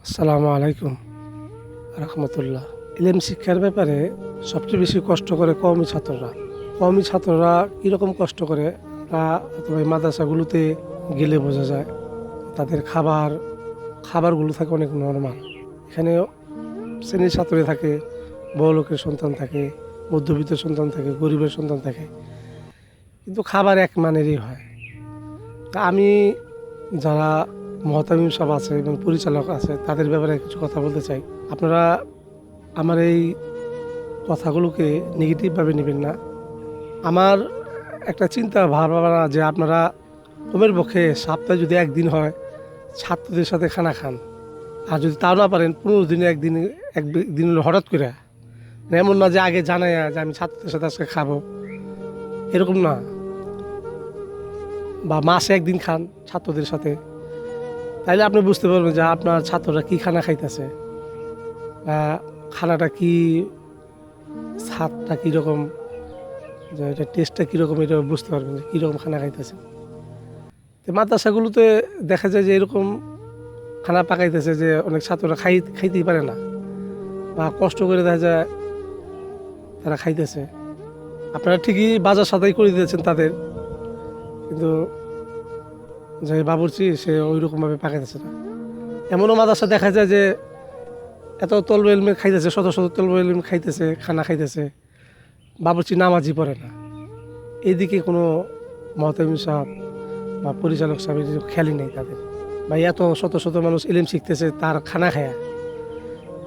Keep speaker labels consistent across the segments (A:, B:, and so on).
A: আসসালামু আলাইকুম রহমতুল্লাহ। ইলম শিক্ষার ব্যাপারে সবচেয়ে বেশি কষ্ট করে কওমি ছাত্ররা কীরকম কষ্ট করে তা অথবা এই মাদ্রাসাগুলোতে গেলে বোঝা যায়। তাদের খাবারগুলো থাকে অনেক নরমাল। এখানে শ্রেণীর ছাত্রী থাকে, বড় লোকের সন্তান থাকে, মধ্যবিত্ত সন্তান থাকে, গরিবের সন্তান থাকে, কিন্তু খাবার এক মানেরই হয়। তা আমি যারা মহতামিম সাহেব আছে এবং পরিচালক আছে তাদের ব্যাপারে কিছু কথা বলতে চাই। আপনারা আমার এই কথাগুলোকে নেগেটিভভাবে নেবেন না। আমার একটা চিন্তা ভাবনা যে আপনারা কমের পক্ষে সপ্তাহে যদি একদিন হয় ছাত্রদের সাথে খানা খান, আর যদি তাও না পারেন 15 দিনে একদিন হঠাৎ করে, এমন না যে আগে জানাই যে আমি ছাত্রদের সাথে আজকে খাবো, এরকম না। বা মাসে একদিন খান ছাত্রদের সাথে, তাইলে আপনি বুঝতে পারবেন যে আপনার ছাত্ররা কী খানা খাইতেছে, বা খানাটা কী, স্বাদটা কীরকম, যে এটা টেস্টটা কীরকম, এটা বুঝতে পারবেন যে কীরকম খানা খাইতেছে। তো মাদ্রাসাগুলোতে দেখা যায় যে এরকম খানা পাকাইতেছে যে অনেক ছাত্ররা খাইতেই পারে না, বা কষ্ট করে দেখা যায় তারা খাইতেছে। আপনারা ঠিকই বাজার সদাই করে দিয়েছেন তাদের, কিন্তু যে বাবুর্চি সে ওই রকমভাবে পাকাইতেছে না। এমনও মাদ্রাসা দেখা যায় যে এত তলব ইলমে খাইতেছে, শত শত তলব ইলম খাইতেছে, খানা খাইতেছে, বাবুর্চি নামাজই পড়ে না। এইদিকে কোনো মহতামিম সাহেব বা পরিচালক সাহেবের খেয়ালই নেই তাদের। বা এত শত শত মানুষ ইলম শিখতেছে তার খানা খায়া।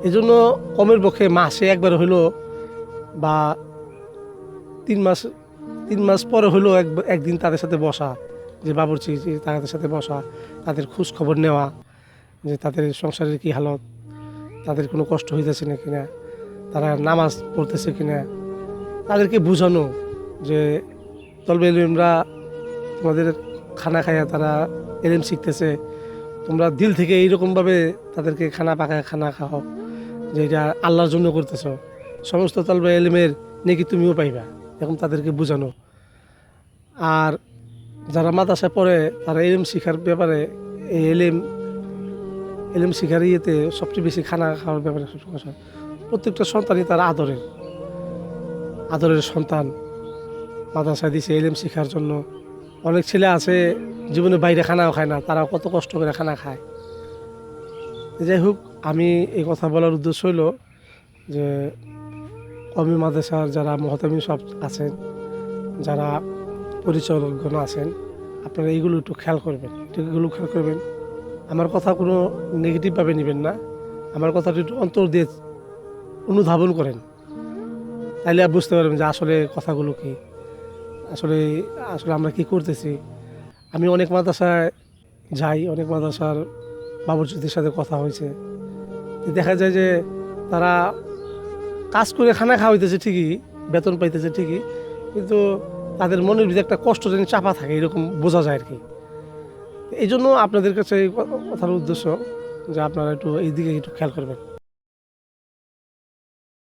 A: এই জন্য কমের পক্ষে মাসে একবার হইলো বা 3 মাস পরে হইলো একদিন তাদের সাথে বসা, যে বাবুর্চি তাদের সাথে বসা, তাদের খোঁজ খবর নেওয়া যে তাদের সংসারের কী হালত, তাদের কোনো কষ্ট হইতেছে না কিনা, তারা নামাজ পড়তেছে কিনা, তাদেরকে বোঝানো যে তলবে ইলমরা তোমাদের খানা খায়া তারা এলএম শিখতেছে, তোমরা দিল থেকে এইরকমভাবে তাদেরকে খানা পাকায় খানা খাও, যে এটা আল্লাহর জন্য করতেছ, সমস্ত তলবে এলমের নেকি তুমিও পাইবা, এরকম তাদেরকে বোঝানো। আর যারা মাদ্রাসায় পড়ে তারা এলএম শিখার ব্যাপারে এই এলএম শিখার ইয়েতে সবচেয়ে বেশি খানা খাওয়ার ব্যাপারে প্রত্যেকটা সন্তানই তার আদরের সন্তান। মাদ্রাসায় দিছে এলএম শিখার জন্য। অনেক ছেলে আছে জীবনে বাইরে খানাও খায় না, তারা কত কষ্ট করে খানা খায়। যাই হোক, আমি এই কথা বলার উদ্দেশ্য হইল যে কওমি মাদ্রাসার যারা মহতামিম সব আছেন, যারা পরিচালকগণ আছেন, আপনারা এইগুলো একটু খেয়াল করবেন। আমার কথা কোনো নেগেটিভভাবে নেবেন না, আমার কথাটা একটু অন্তর দিয়ে অনুধাবন করেন, তাইলে আর বুঝতে পারবেন যে আসলে কথাগুলো কি, আসলে আমরা কি করতেছি। আমি অনেক মাদ্রাসায় যাই, অনেক মাদ্রাসার বাবুর্চিদের সাথে কথা হয়েছে, দেখা যায় যে তারা কাজ করে খানা খাওয়াইতেছে ঠিকই, বেতন পাইতেছে ঠিকই, কিন্তু তাদের মনের ভিতরে একটা কষ্ট যেন চাপা থাকে, এরকম বোঝা যায় আর কি। এই জন্য আপনাদের কাছে এই কথার উদ্দেশ্য যে আপনারা একটু এই দিকে একটু খেয়াল করবেন।